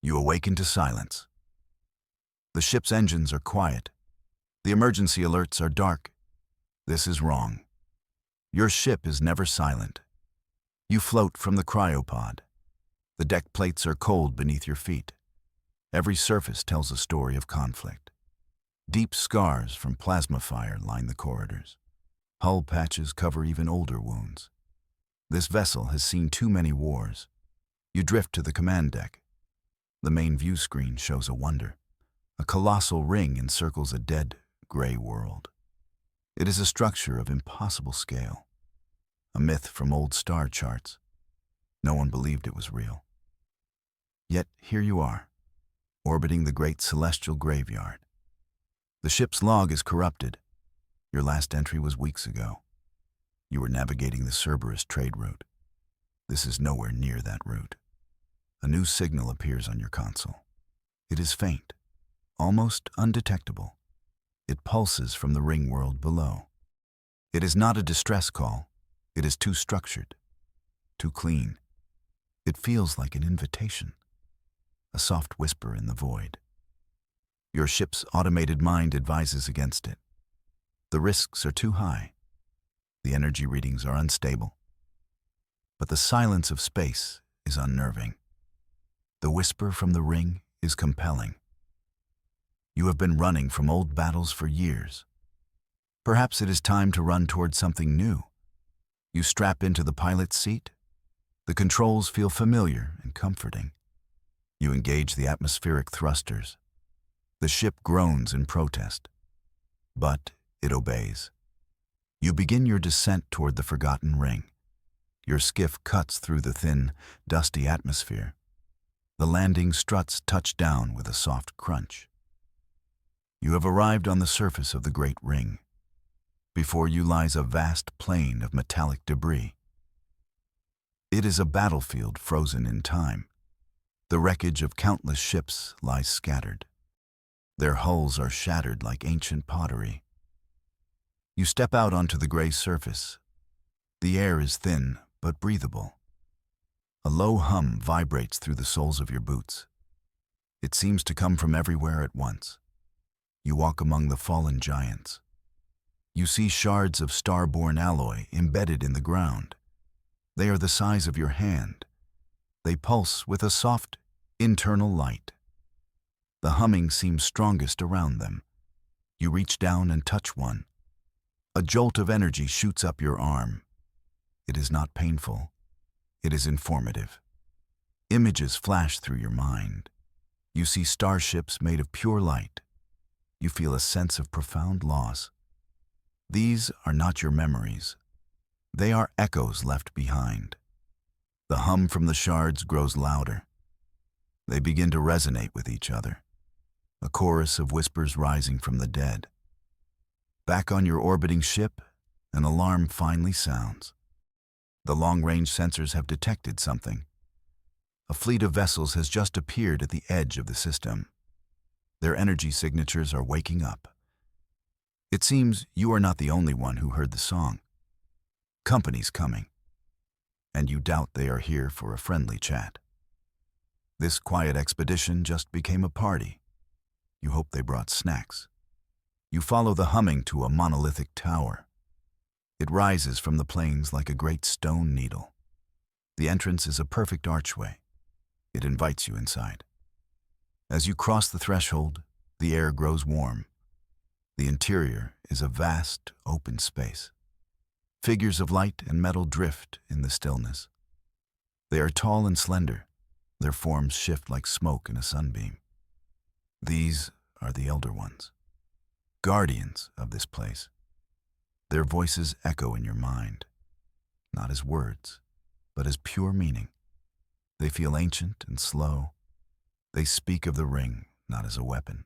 You awaken to silence. The ship's engines are quiet. The emergency alerts are dark. This is wrong. Your ship is never silent. You float from the cryopod. The deck plates are cold beneath your feet. Every surface tells a story of conflict. Deep scars from plasma fire line the corridors. Hull patches cover even older wounds. This vessel has seen too many wars. You drift to the command deck. The main view screen shows a wonder. A colossal ring encircles a dead, gray world. It is a structure of impossible scale. A myth from old star charts. No one believed it was real. Yet here you are, orbiting the great celestial graveyard. The ship's log is corrupted. Your last entry was weeks ago. You were navigating the Cerberus trade route. This is nowhere near that route. A new signal appears on your console. It is faint, almost undetectable. It pulses from the ring world below. It is not a distress call. It is too structured, too clean. It feels like an invitation, a soft whisper in the void. Your ship's automated mind advises against it. The risks are too high. The energy readings are unstable. But the silence of space is unnerving. The whisper from the ring is compelling. You have been running from old battles for years. Perhaps it is time to run toward something new. You strap into the pilot's seat. The controls feel familiar and comforting. You engage the atmospheric thrusters. The ship groans in protest, but it obeys. You begin your descent toward the forgotten ring. Your skiff cuts through the thin, dusty atmosphere. The landing struts touch down with a soft crunch. You have arrived on the surface of the great ring. Before you lies a vast plain of metallic debris. It is a battlefield frozen in time. The wreckage of countless ships lies scattered. Their hulls are shattered like ancient pottery. You step out onto the gray surface. The air is thin but breathable. A low hum vibrates through the soles of your boots. It seems to come from everywhere at once. You walk among the fallen giants. You see shards of star-born alloy embedded in the ground. They are the size of your hand. They pulse with a soft, internal light. The humming seems strongest around them. You reach down and touch one. A jolt of energy shoots up your arm. It is not painful. It is informative. Images flash through your mind. You see starships made of pure light. You feel a sense of profound loss. These are not your memories. They are echoes left behind. The hum from the shards grows louder. They begin to resonate with each other, a chorus of whispers rising from the dead. Back on your orbiting ship, an alarm finally sounds. The long-range sensors have detected something. A fleet of vessels has just appeared at the edge of the system. Their energy signatures are waking up. It seems you are not the only one who heard the song. Company's coming, and you doubt they are here for a friendly chat. This quiet expedition just became a party. You hope they brought snacks. You follow the humming to a monolithic tower. It rises from the plains like a great stone needle. The entrance is a perfect archway. It invites you inside. As you cross the threshold, the air grows warm. The interior is a vast, open space. Figures of light and metal drift in the stillness. They are tall and slender. Their forms shift like smoke in a sunbeam. These are the Elder Ones, guardians of this place. Their voices echo in your mind, not as words, but as pure meaning. They feel ancient and slow. They speak of the ring, not as a weapon.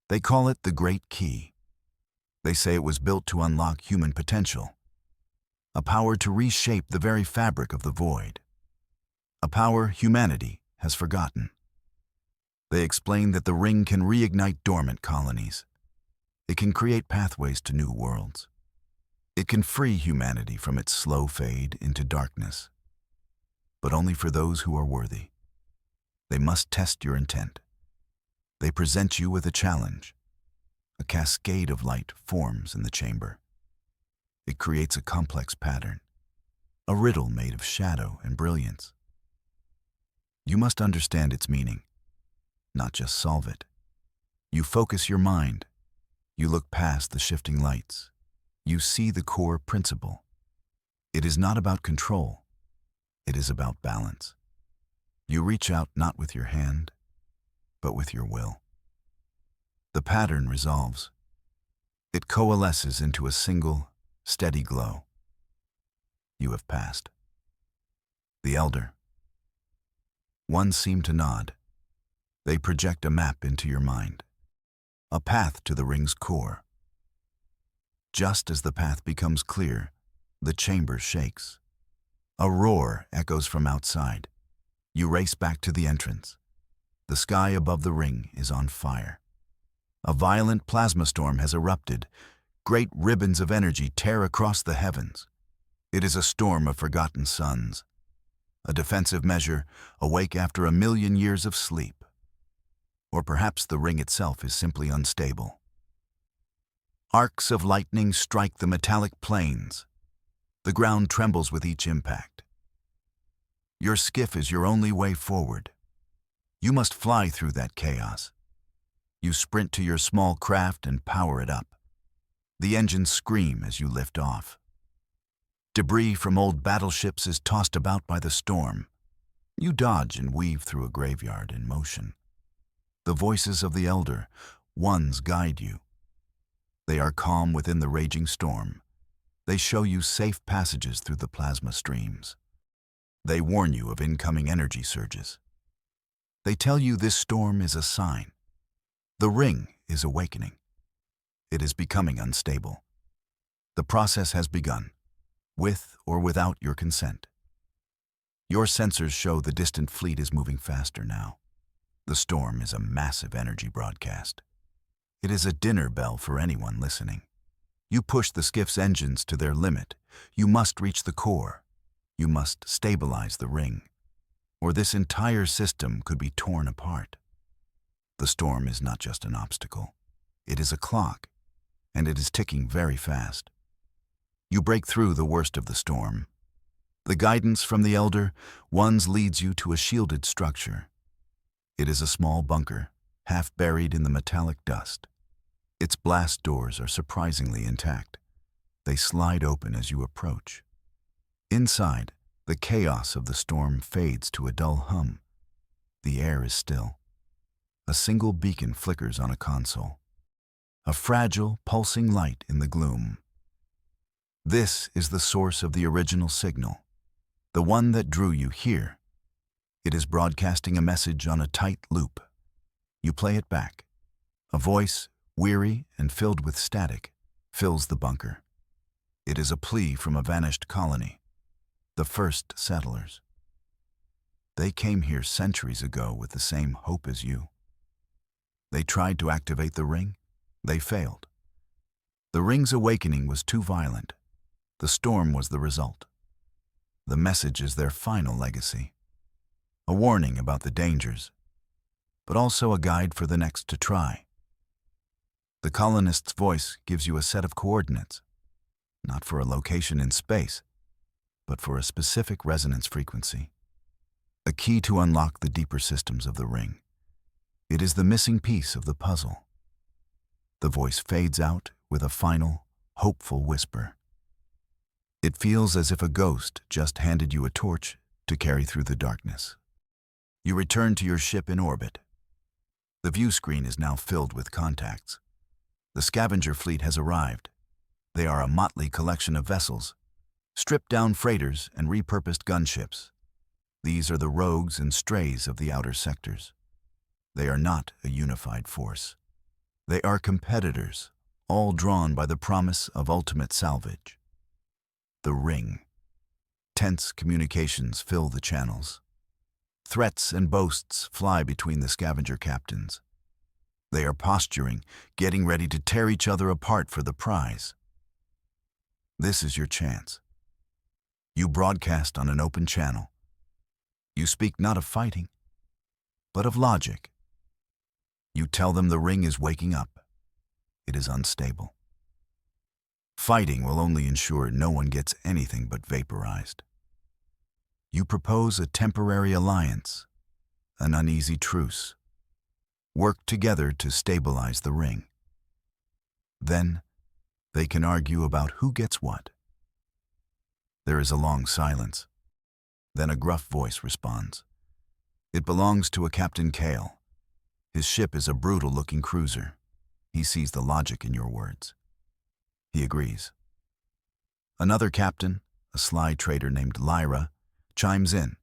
They call it the Great Key. They say it was built to unlock human potential, a power to reshape the very fabric of the void, a power humanity has forgotten. They explain that the ring can reignite dormant colonies. It can create pathways to new worlds. It can free humanity from its slow fade into darkness, but only for those who are worthy. They must test your intent. They present you with a challenge. A cascade of light forms in the chamber. It creates a complex pattern, a riddle made of shadow and brilliance. You must understand its meaning, not just solve it. You focus your mind. You look past the shifting lights. You see the core principle. It is not about control. It is about balance. You reach out not with your hand, but with your will. The pattern resolves. It coalesces into a single, steady glow. You have passed. The elder. One seemed to nod. They project a map into your mind, a path to the ring's core. Just as the path becomes clear, the chamber shakes. A roar echoes from outside. You race back to the entrance. The sky above the ring is on fire. A violent plasma storm has erupted. Great ribbons of energy tear across the heavens. It is a storm of forgotten suns. A defensive measure, awake after 1,000,000 years of sleep. Or perhaps the ring itself is simply unstable. Arcs of lightning strike the metallic planes. The ground trembles with each impact. Your skiff is your only way forward. You must fly through that chaos. You sprint to your small craft and power it up. The engines scream as you lift off. Debris from old battleships is tossed about by the storm. You dodge and weave through a graveyard in motion. The voices of the elder, ones guide you. They are calm within the raging storm. They show you safe passages through the plasma streams. They warn you of incoming energy surges. They tell you this storm is a sign. The ring is awakening. It is becoming unstable. The process has begun, with or without your consent. Your sensors show the distant fleet is moving faster now. The storm is a massive energy broadcast. It is a dinner bell for anyone listening. You push the skiff's engines to their limit. You must reach the core. You must stabilize the ring, or this entire system could be torn apart. The storm is not just an obstacle. It is a clock, and it is ticking very fast. You break through the worst of the storm. The guidance from the elder ones leads you to a shielded structure. It is a small bunker, half buried in the metallic dust. Its blast doors are surprisingly intact. They slide open as you approach. Inside, the chaos of the storm fades to a dull hum. The air is still. A single beacon flickers on a console. A fragile, pulsing light in the gloom. This is the source of the original signal, the one that drew you here. It is broadcasting a message on a tight loop. You play it back. A voice, weary and filled with static, fills the bunker. It is a plea from a vanished colony, the first settlers. They came here centuries ago with the same hope as you. They tried to activate the ring. They failed. The ring's awakening was too violent. The storm was the result. The message is their final legacy. A warning about the dangers, but also a guide for the next to try. The colonist's voice gives you a set of coordinates, not for a location in space, but for a specific resonance frequency. A key to unlock the deeper systems of the ring. It is the missing piece of the puzzle. The voice fades out with a final, hopeful whisper. It feels as if a ghost just handed you a torch to carry through the darkness. You return to your ship in orbit. The view screen is now filled with contacts. The scavenger fleet has arrived. They are a motley collection of vessels, stripped-down freighters and repurposed gunships. These are the rogues and strays of the outer sectors. They are not a unified force. They are competitors, all drawn by the promise of ultimate salvage. The ring. Tense communications fill the channels. Threats and boasts fly between the scavenger captains. They are posturing, getting ready to tear each other apart for the prize. This is your chance. You broadcast on an open channel. You speak not of fighting, but of logic. You tell them the ring is waking up. It is unstable. Fighting will only ensure no one gets anything but vaporized. You propose a temporary alliance, an uneasy truce. Work together to stabilize the ring. Then, they can argue about who gets what. There is a long silence. Then a gruff voice responds. It belongs to a Captain Kale. His ship is a brutal-looking cruiser. He sees the logic in your words. He agrees. Another captain, a sly trader named Lyra, chimes in.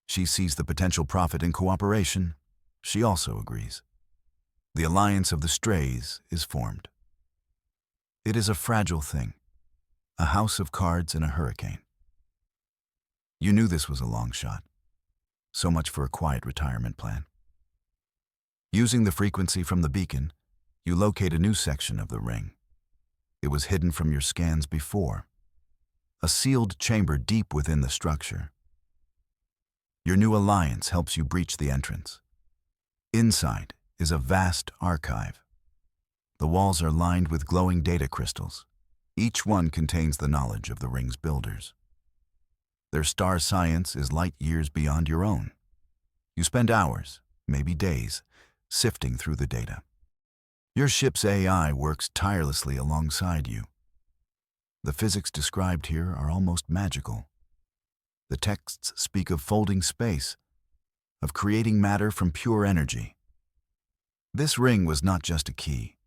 She sees the potential profit in cooperation. She also agrees. The alliance of the strays is formed. It is a fragile thing, a house of cards in a hurricane. You knew this was a long shot. So much for a quiet retirement plan. Using the frequency from the beacon, you locate a new section of the ring. It was hidden from your scans before. A sealed chamber deep within the structure. Your new alliance helps you breach the entrance. Inside is a vast archive. The walls are lined with glowing data crystals. Each one contains the knowledge of the ring's builders. Their star science is light years beyond your own. You spend hours, maybe days, sifting through the data. Your ship's AI works tirelessly alongside you. The physics described here are almost magical. The texts speak of folding space, of creating matter from pure energy. This ring was not just a key.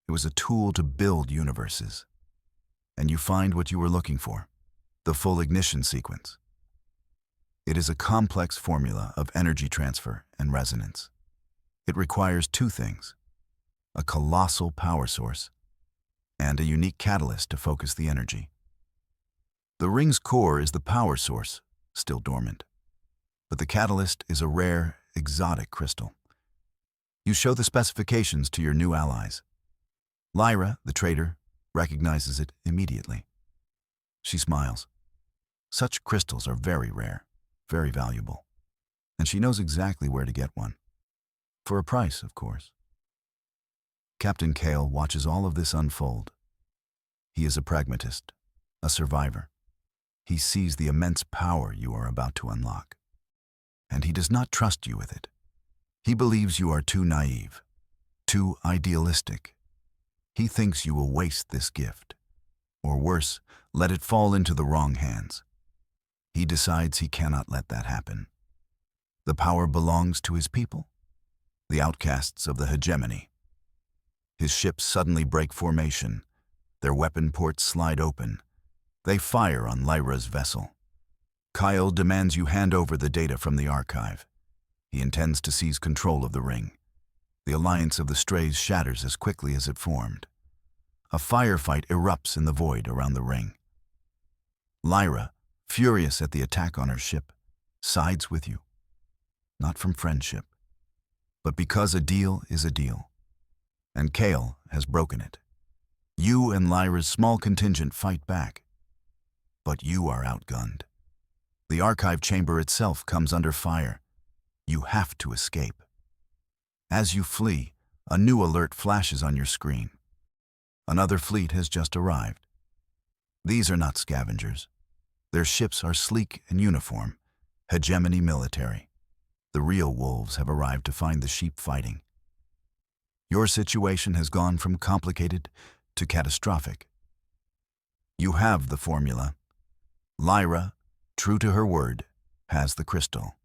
It was a tool to build universes. And you find what you were looking for, the full ignition sequence. It is a complex formula of energy transfer and resonance. It requires two things: a colossal power source and a unique catalyst to focus the energy. The ring's core is the power source, still dormant, but the catalyst is a rare, exotic crystal. You show the specifications to your new allies. Lyra, the trader, recognizes it immediately. She smiles. Such crystals are very rare, very valuable, and she knows exactly where to get one. For a price, of course. Captain Kale watches all of this unfold. He is a pragmatist, a survivor. He sees the immense power you are about to unlock. And he does not trust you with it. He believes you are too naive, too idealistic. He thinks you will waste this gift, or worse, let it fall into the wrong hands. He decides he cannot let that happen. The power belongs to his people, the outcasts of the hegemony. His ships suddenly break formation. Their weapon ports slide open. They fire on Lyra's vessel. Kyle demands you hand over the data from the archive. He intends to seize control of the ring. The alliance of the strays shatters as quickly as it formed. A firefight erupts in the void around the ring. Lyra, furious at the attack on her ship, sides with you. Not from friendship, but because a deal is a deal. And Kale has broken it. You and Lyra's small contingent fight back. But you are outgunned. The archive chamber itself comes under fire. You have to escape. As you flee, a new alert flashes on your screen. Another fleet has just arrived. These are not scavengers. Their ships are sleek and uniform, hegemony military. The real wolves have arrived to find the sheep fighting. Your situation has gone from complicated to catastrophic. You have the formula. Lyra, true to her word, has the crystal.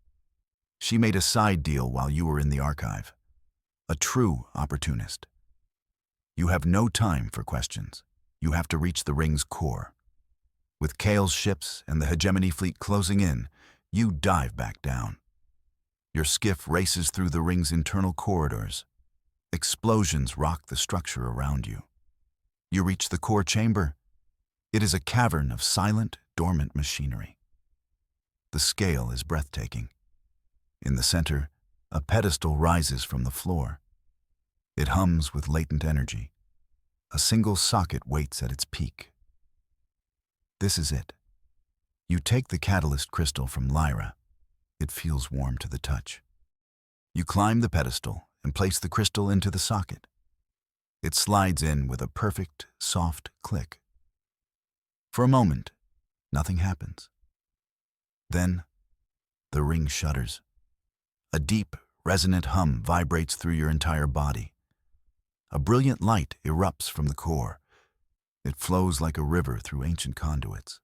She made a side deal while you were in the archive. A true opportunist. You have no time for questions. You have to reach the ring's core. With Kale's ships and the hegemony fleet closing in, you dive back down. Your skiff races through the ring's internal corridors. Explosions rock the structure around you. You reach the core chamber. It is a cavern of silent, dormant machinery. The scale is breathtaking. In the center, a pedestal rises from the floor. It hums with latent energy. A single socket waits at its peak. This is it. You take the catalyst crystal from Lyra. It feels warm to the touch. You climb the pedestal and place the crystal into the socket. It slides in with a perfect, soft click. For a moment, nothing happens. Then, the ring shudders. A deep, resonant hum vibrates through your entire body. A brilliant light erupts from the core. It flows like a river through ancient conduits.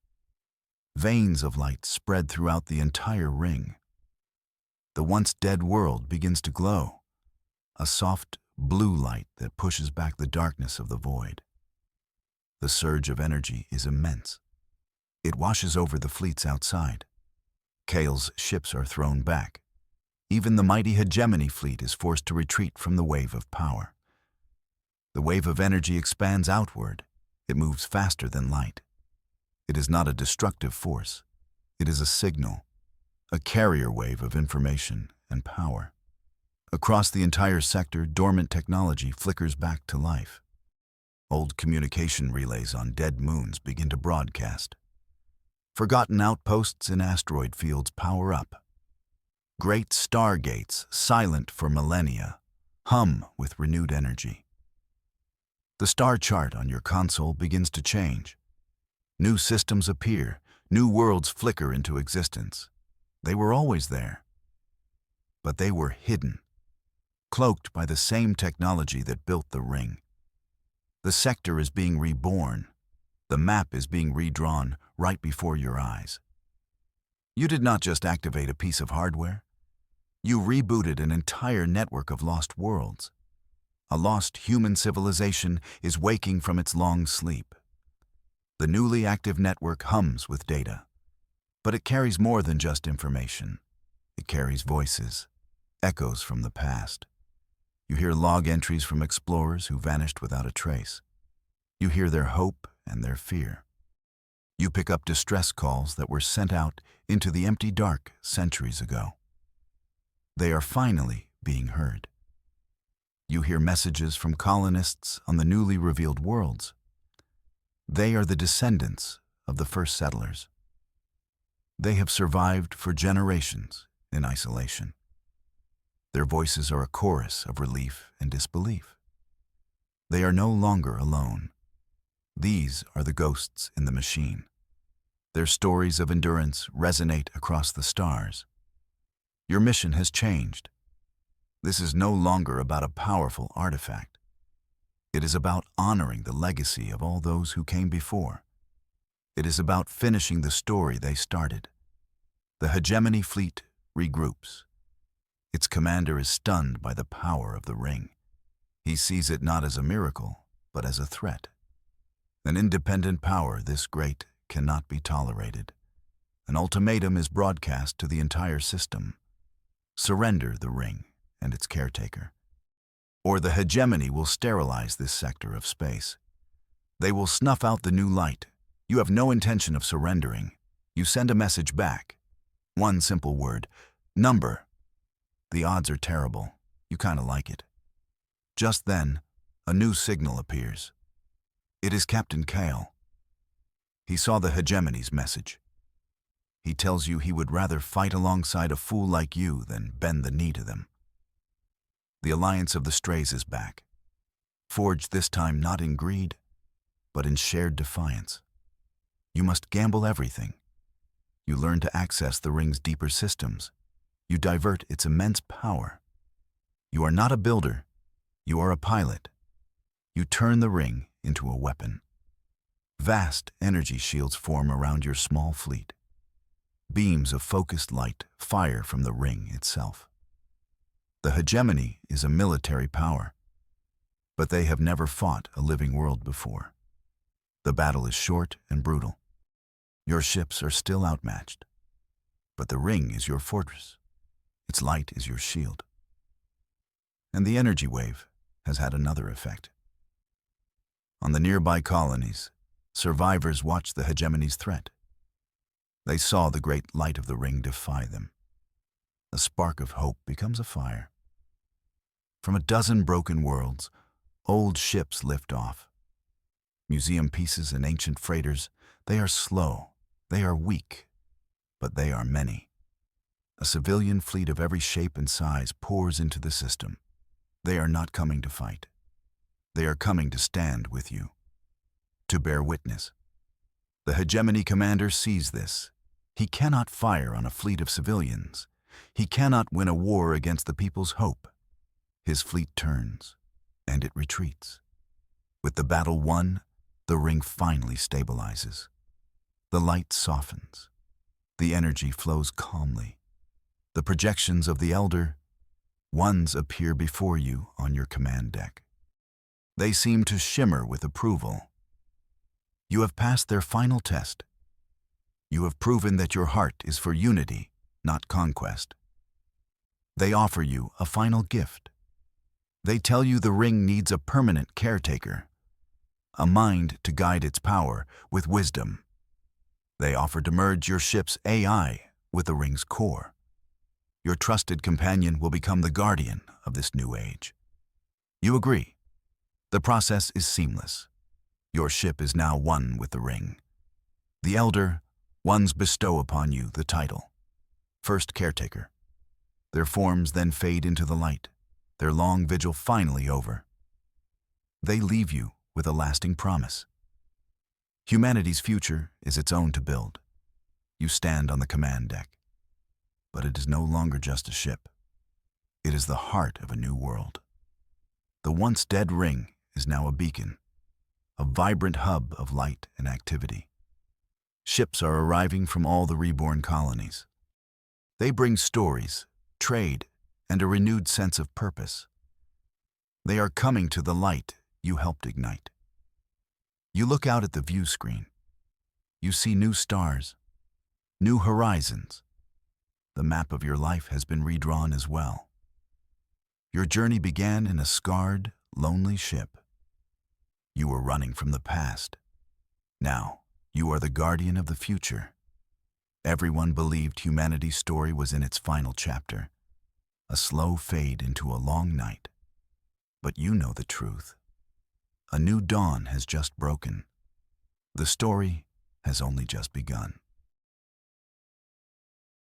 Veins of light spread throughout the entire ring. The once dead world begins to glow, a soft blue light that pushes back the darkness of the void. The surge of energy is immense. It washes over the fleets outside. Kale's ships are thrown back. Even the mighty hegemony fleet is forced to retreat from the wave of power. The wave of energy expands outward. It moves faster than light. It is not a destructive force. It is a signal, a carrier wave of information and power. Across the entire sector, dormant technology flickers back to life. Old communication relays on dead moons begin to broadcast. Forgotten outposts in asteroid fields power up. Great stargates, silent for millennia, hum with renewed energy. The star chart on your console begins to change. New systems appear, new worlds flicker into existence. They were always there, but they were hidden, cloaked by the same technology that built the ring. The sector is being reborn. The map is being redrawn right before your eyes. You did not just activate a piece of hardware. You rebooted an entire network of lost worlds. A lost human civilization is waking from its long sleep. The newly active network hums with data, but it carries more than just information. It carries voices, echoes from the past. You hear log entries from explorers who vanished without a trace. You hear their hope and their fear. You pick up distress calls that were sent out into the empty dark centuries ago. They are finally being heard. You hear messages from colonists on the newly revealed worlds. They are the descendants of the first settlers. They have survived for generations in isolation. Their voices are a chorus of relief and disbelief. They are no longer alone. These are the ghosts in the machine. Their stories of endurance resonate across the stars. Your mission has changed. This is no longer about a powerful artifact. It is about honoring the legacy of all those who came before. It is about finishing the story they started. The hegemony fleet regroups. Its commander is stunned by the power of the ring. He sees it not as a miracle, but as a threat. An independent power this great cannot be tolerated. An ultimatum is broadcast to the entire system. Surrender the ring and its caretaker, or the hegemony will sterilize this sector of space. They will snuff out the new light. You have no intention of surrendering. You send a message back. One simple word, number. The odds are terrible. You kind of like it. Just then, a new signal appears. It is Captain Kale. He saw the hegemony's message. He tells you he would rather fight alongside a fool like you than bend the knee to them. The Alliance of the Strays is back, forged this time not in greed, but in shared defiance. You must gamble everything. You learn to access the ring's deeper systems. You divert its immense power. You are not a builder. You are a pilot. You turn the ring into a weapon. Vast energy shields form around your small fleet. Beams of focused light fire from the ring itself. The hegemony is a military power, but they have never fought a living world before. The battle is short and brutal. Your ships are still outmatched, but the ring is your fortress. Its light is your shield. And the energy wave has had another effect. On the nearby colonies, survivors watched the hegemony's threat. They saw the great light of the ring defy them. A spark of hope becomes a fire. From a dozen broken worlds, old ships lift off. Museum pieces and ancient freighters, they are slow, they are weak, but they are many. A civilian fleet of every shape and size pours into the system. They are not coming to fight. They are coming to stand with you, to bear witness. The hegemony commander sees this. He cannot fire on a fleet of civilians. He cannot win a war against the people's hope. His fleet turns, and it retreats. With the battle won, the ring finally stabilizes. The light softens. The energy flows calmly. The projections of the Elder Ones appear before you on your command deck. They seem to shimmer with approval. You have passed their final test. You have proven that your heart is for unity, not conquest. They offer you a final gift. They tell you the ring needs a permanent caretaker, a mind to guide its power with wisdom. They offer to merge your ship's AI with the ring's core. Your trusted companion will become the guardian of this new age. You agree. The process is seamless. Your ship is now one with the ring. The Elder Ones bestow upon you the title, First Caretaker. Their forms then fade into the light, their long vigil finally over. They leave you with a lasting promise. Humanity's future is its own to build. You stand on the command deck. But it is no longer just a ship. It is the heart of a new world. The once dead ring is now a beacon, a vibrant hub of light and activity. Ships are arriving from all the reborn colonies. They bring stories, trade, and a renewed sense of purpose. They are coming to the light you helped ignite. You look out at the view screen. You see new stars, new horizons. The map of your life has been redrawn as well. Your journey began in a scarred, lonely ship. You were running from the past. Now, you are the guardian of the future. Everyone believed humanity's story was in its final chapter, a slow fade into a long night. But you know the truth. A new dawn has just broken. The story has only just begun.